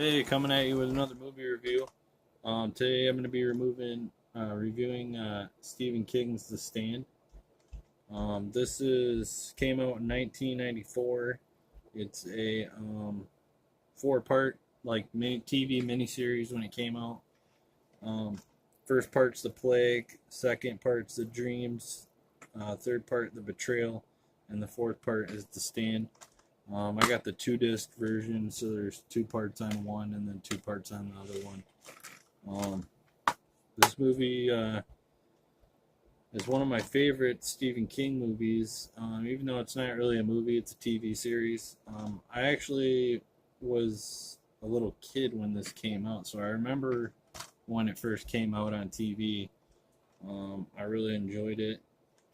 Hey, coming at you with another movie review. Today I'm going to be reviewing Stephen King's The Stand. This is came out in 1994. It's a four-part TV miniseries when it came out. Um, First part's The Plague, second part's The Dreams, third part The Betrayal, and the fourth part is The Stand. I got the two-disc version, so there's two parts on one and then two parts on the other one. Um, this movie is one of my favorite Stephen King movies. Even though it's not really a movie, it's a TV series. I actually was a little kid when this came out, so I remember when it first came out on TV. I really enjoyed it.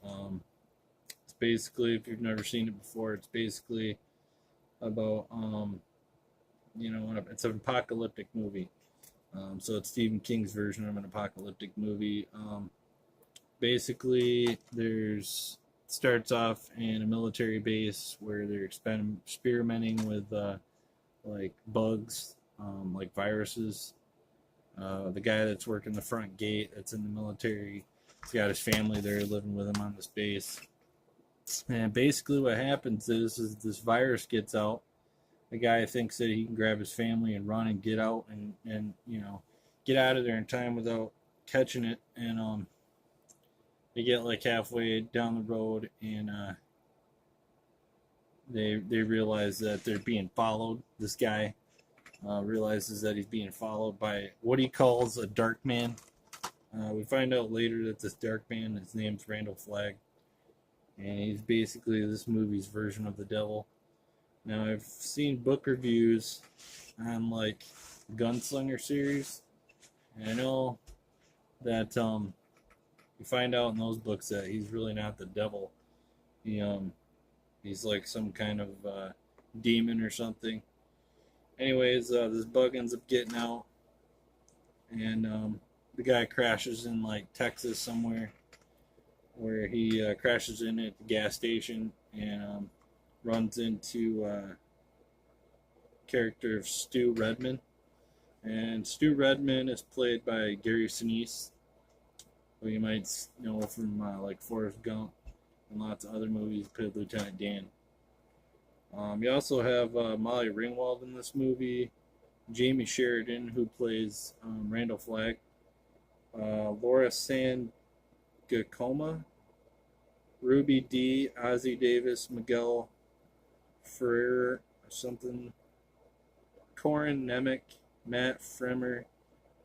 It's basically, if you've never seen it before, it's basically about it's an apocalyptic movie. So it's Stephen King's version of an apocalyptic movie. Basically, there's starts off in a military base where they're experimenting with like bugs, like viruses. The guy that's working the front gate, that's in the military, he's got his family there living with him on this base. And basically, what happens is this virus gets out. The guy thinks that he can grab his family and run and get out and get out of there in time without catching it. And they get like halfway down the road and they realize that they're being followed. This guy realizes that he's being followed by what he calls a dark man. We find out later that this dark man, his name's Randall Flagg, and he's basically this movie's version of the devil. Now, I've seen book reviews on like Gunslinger series, and I know that you find out in those books that he's really not the devil. He's like some kind of demon or something. Anyways, this bug ends up getting out, and the guy crashes in like Texas somewhere, where he crashes in at the gas station and runs into character of Stu Redman. And Stu Redman is played by Gary Sinise, who you might know from like Forrest Gump and lots of other movies. He played Lieutenant Dan. You also have Molly Ringwald in this movie, Jamie Sheridan, who plays Randall Flagg, Laura Sangacoma, Ruby Dee, Ozzie Davis, Miguel Ferrer or something, Corin Nemec, Matt Fremer,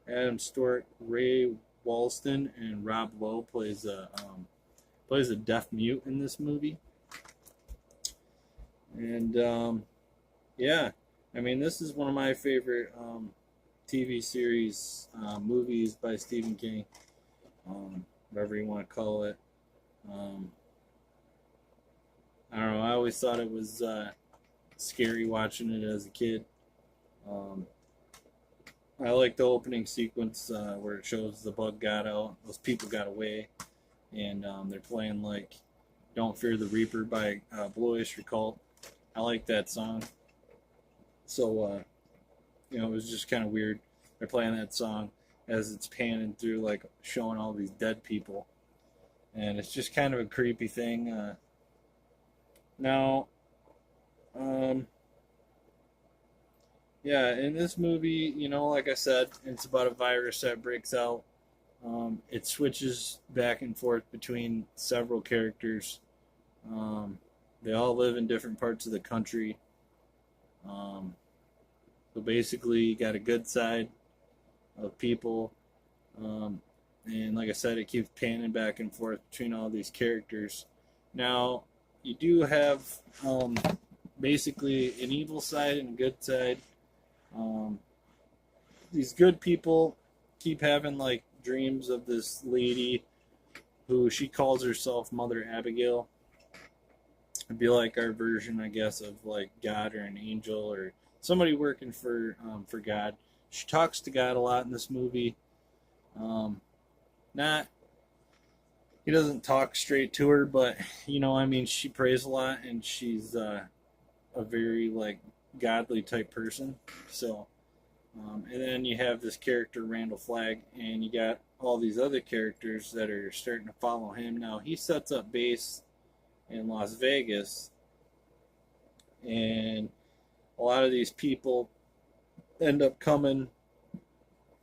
Adam Stork, Ray Walston, and Rob Lowe plays a deaf mute in this movie. And yeah, I mean, this is one of my favorite TV series, movies by Stephen King, whatever you want to call it. I don't know. I always thought it was scary watching it as a kid. I like the opening sequence where it shows the bug got out, those people got away, and they're playing like "Don't Fear the Reaper" by Blue Oyster Cult. I like that song. So it was just kind of weird. They're playing that song as it's panning through, like showing all these dead people, and it's just kind of a creepy thing. Now, yeah, in this movie, like I said, it's about a virus that breaks out. It switches back and forth between several characters. They all live in different parts of the country. So basically, you got a good side of people. And like I said, it keeps panning back and forth between all these characters. Now, you do have basically an evil side and a good side. These good people keep having like dreams of this lady who she calls herself Mother Abigail. It'd be like our version, I guess, of like God or an angel or somebody working for God. She talks to God a lot in this movie. Not He doesn't talk straight to her, but she prays a lot, and she's a very like godly type person. So And then you have this character, Randall Flagg, and you got all these other characters that are starting to follow him. Now, he sets up base in Las Vegas, and a lot of these people end up coming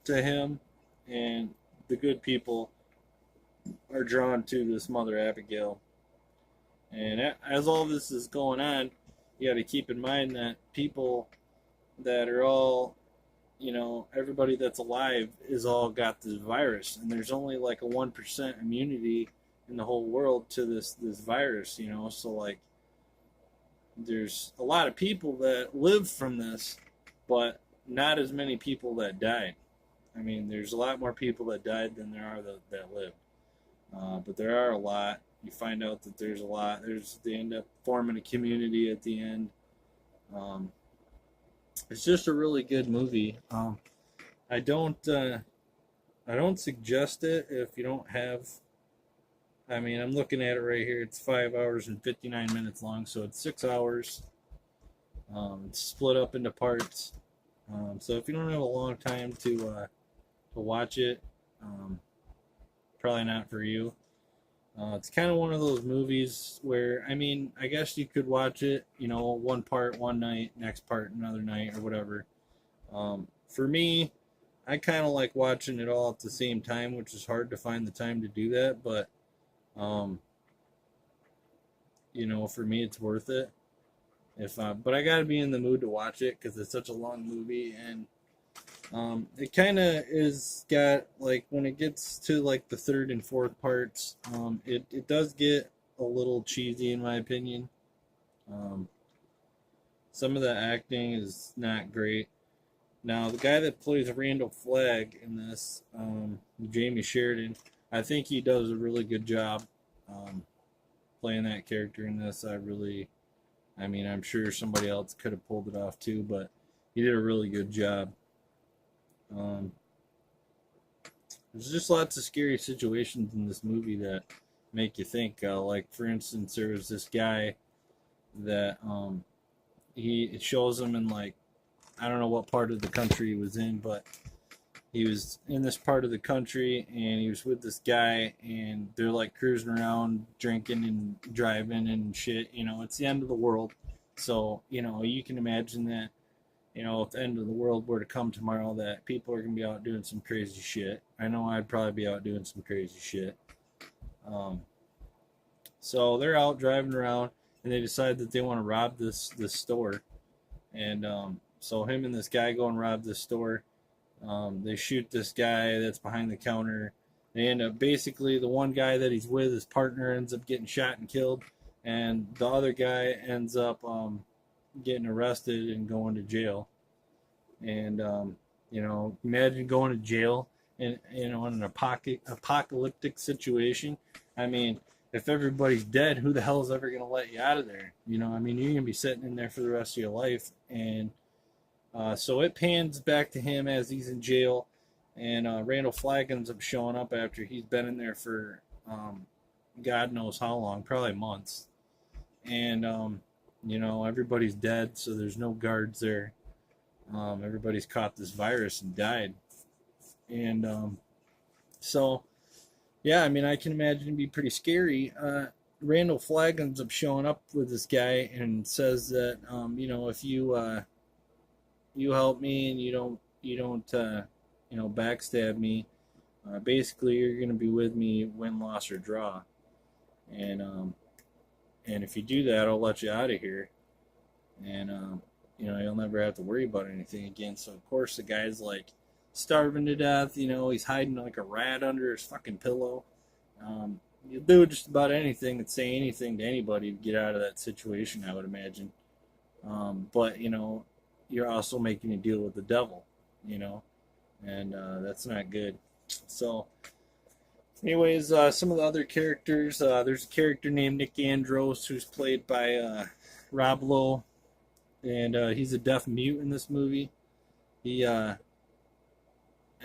to him, and the good people are drawn to this Mother Abigail. And as all this is going on, you got to keep in mind that people that are all, everybody that's alive is all got this virus, and there's only like a 1% immunity in the whole world to this virus. So like, there's a lot of people that live from this, but not as many people that died. I mean, there's a lot more people that died than there are that lived. But there are a lot. You find out that there's a lot. They end up forming a community at the end. It's just a really good movie. I don't suggest it if you don't have. I mean, I'm looking at it right here. It's 5 hours and 59 minutes long, so it's 6 hours. It's split up into parts. So if you don't have a long time to watch it, probably not for you. It's kind of one of those movies where, I mean, I guess you could watch it, one part one night, next part another night, or whatever. For me, I kind of like watching it all at the same time, which is hard to find the time to do that, but, for me, it's worth it. But I gotta be in the mood to watch it because it's such a long movie, and it kind of is got, like, when it gets to like the third and fourth parts, it does get a little cheesy in my opinion. Some of the acting is not great. Now the guy that plays Randall Flagg in this, Jamie Sheridan, I think he does a really good job playing that character in this. I mean, I'm sure somebody else could have pulled it off too, but he did a really good job. There's just lots of scary situations in this movie that make you think. Like, for instance, there was this guy that it shows him in, like, I don't know what part of the country he was in, but he was in this part of the country, and he was with this guy, and they're like cruising around, drinking and driving and shit. It's the end of the world, so you can imagine that. If the end of the world were to come tomorrow, that people are going to be out doing some crazy shit. I know I'd probably be out doing some crazy shit. So they're out driving around, and they decide that they want to rob this store. And so him and this guy go and rob this store. They shoot this guy that's behind the counter. They end up, basically, the one guy that he's with, his partner, ends up getting shot and killed. And the other guy ends up getting arrested and going to jail. And imagine going to jail in an apocalyptic situation. I mean, if everybody's dead, who the hell is ever going to let you out of there? I mean, you're going to be sitting in there for the rest of your life. And so it pans back to him as he's in jail, and Randall Flagg ends up showing up after he's been in there for God knows how long, probably months. And everybody's dead, so there's no guards there. Everybody's caught this virus and died. And so, yeah, I mean, I can imagine it'd be pretty scary. Randall Flagg ends up showing up with this guy and says that, if you help me and you don't backstab me, basically you're gonna be with me, win, loss, or draw. And if you do that, I'll let you out of here. And you'll never have to worry about anything again. So of course the guy's like starving to death. He's hiding like a rat under his fucking pillow. You'll do just about anything and say anything to anybody to get out of that situation, I would imagine. But you're also making a deal with the devil, and that's not good. So, anyways, some of the other characters, there's a character named Nick Andros who's played by Rob Lowe, and he's a deaf mute in this movie. He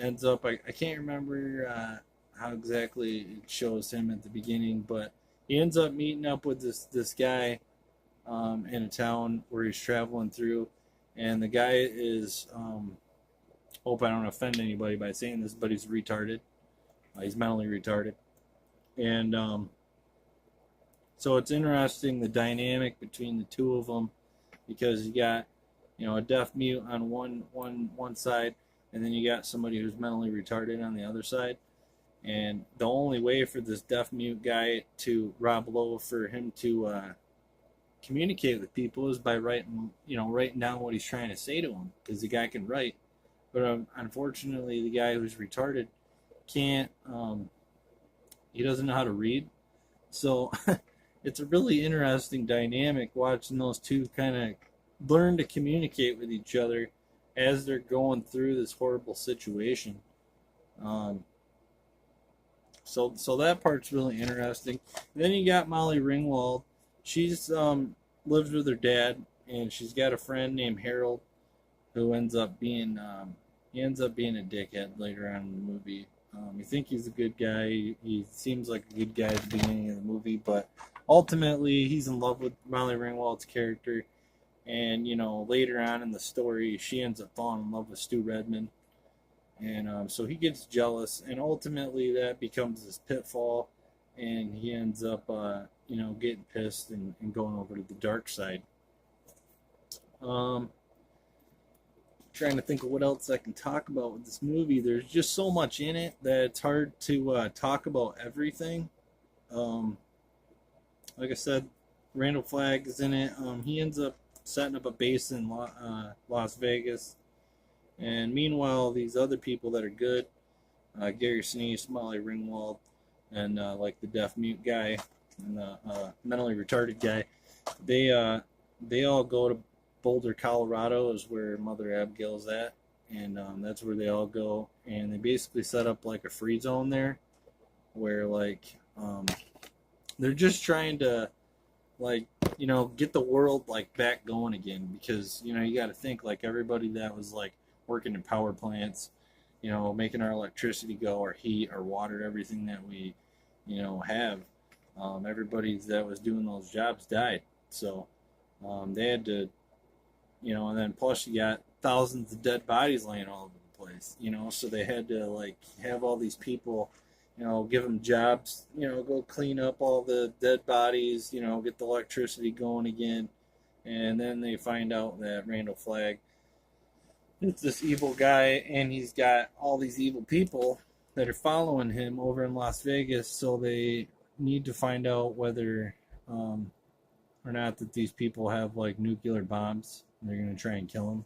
ends up, I can't remember how exactly it shows him at the beginning, but he ends up meeting up with this guy in a town where he's traveling through, and the guy is Hope I don't offend anybody by saying this, but he's retarded. He's mentally retarded. And so it's interesting the dynamic between the two of them, because you got, you know, a deaf mute on one side, and then you got somebody who's mentally retarded on the other side. And the only way for this deaf mute guy to Rob Lowe, for him to communicate with people, is by writing down what he's trying to say to them, because the guy can write, but unfortunately the guy who's retarded can't. He doesn't know how to read, so it's a really interesting dynamic watching those two kind of learn to communicate with each other as they're going through this horrible situation. So that part's really interesting. Then you got Molly Ringwald. She's lives with her dad, and she's got a friend named Harold, who ends up being a dickhead later on in the movie. You think he's a good guy. He seems like a good guy at the beginning of the movie, but ultimately he's in love with Molly Ringwald's character. And, you know, later on in the story, she ends up falling in love with Stu Redman. And so he gets jealous, and ultimately that becomes this pitfall, and he ends up, getting pissed and going over to the dark side. Trying to think of what else I can talk about with this movie. There's just so much in it that it's hard to talk about everything. Like I said, Randall Flagg is in it. He ends up setting up a base in Las Vegas. And meanwhile, these other people that are good, Gary Sinise, Molly Ringwald, and like the deaf mute guy and the mentally retarded guy, they all go to Boulder, Colorado, is where Mother Abigail's at, and that's where they all go. And they basically set up like a free zone there, where like they're just trying to get the world like back going again, because you got to think like everybody that was like working in power plants, making our electricity go, our heat, our water, everything that we have, everybody that was doing those jobs died. So they had to, and then plus you got thousands of dead bodies laying all over the place, so they had to like have all these people, give them jobs, go clean up all the dead bodies, get the electricity going again. And then they find out that Randall Flagg, it's this evil guy, and he's got all these evil people that are following him over in Las Vegas. So they need to find out whether or not that these people have like nuclear bombs. And they're going to try and kill him.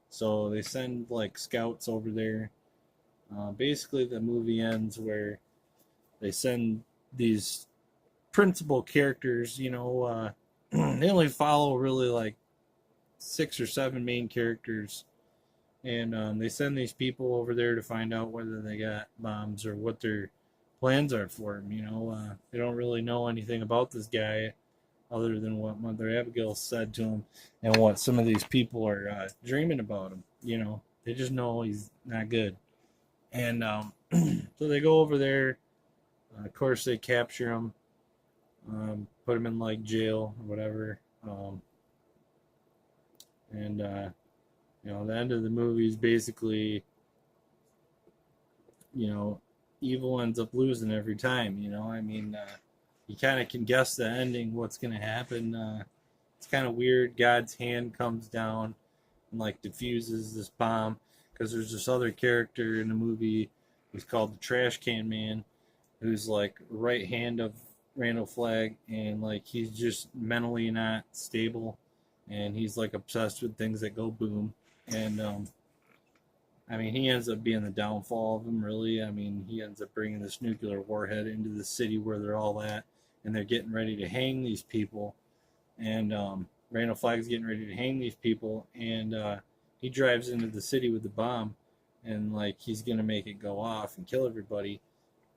So they send like scouts over there. Basically, the movie ends where they send these principal characters. They only follow really like 6 or 7 main characters. And they send these people over there to find out whether they got bombs or what their plans are for him. They don't really know anything about this guy other than what Mother Abigail said to him and what some of these people are dreaming about him. They just know he's not good. And so they go over there. Of course, they capture him, put him in like jail or whatever. The end of the movie is basically, evil ends up losing every time. You kind of can guess the ending, what's going to happen. It's kind of weird. God's hand comes down and like diffuses this bomb, because there's this other character in the movie who's called the Trash Can Man, who's like right hand of Randall Flagg, and like he's just mentally not stable, and he's like obsessed with things that go boom. And he ends up being the downfall of him, really. He ends up bringing this nuclear warhead into the city where they're all at, and they're getting ready to hang these people. And Randall Flagg's getting ready to hang these people, and he drives into the city with the bomb, and like he's gonna make it go off and kill everybody.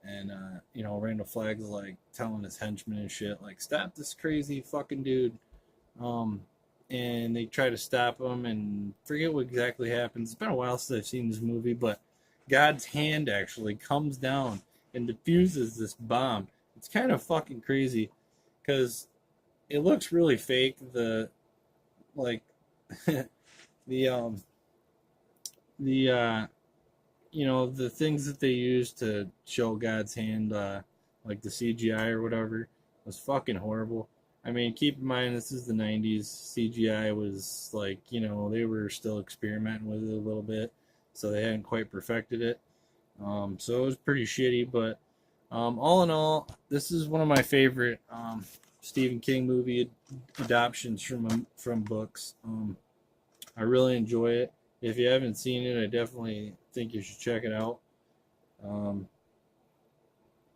And Randall Flagg's like telling his henchmen and shit, like, stop this crazy fucking dude. And they try to stop him, and forget what exactly happens. It's been a while since I've seen this movie, but God's hand actually comes down and diffuses this bomb. It's kind of fucking crazy, because it looks really fake. The you know, the things that they used to show God's hand, like the CGI or whatever, was fucking horrible. I mean, keep in mind this is the '90s. CGI was like, you know, they were still experimenting with it a little bit, so they hadn't quite perfected it. So it was pretty shitty, but all in all, this is one of my favorite Stephen King movie adoptions from books. I really enjoy it. If you haven't seen it, I definitely think you should check it out. Um,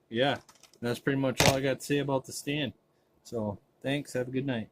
yeah, that's pretty much all I got to say about The Stand. So thanks. Have a good night.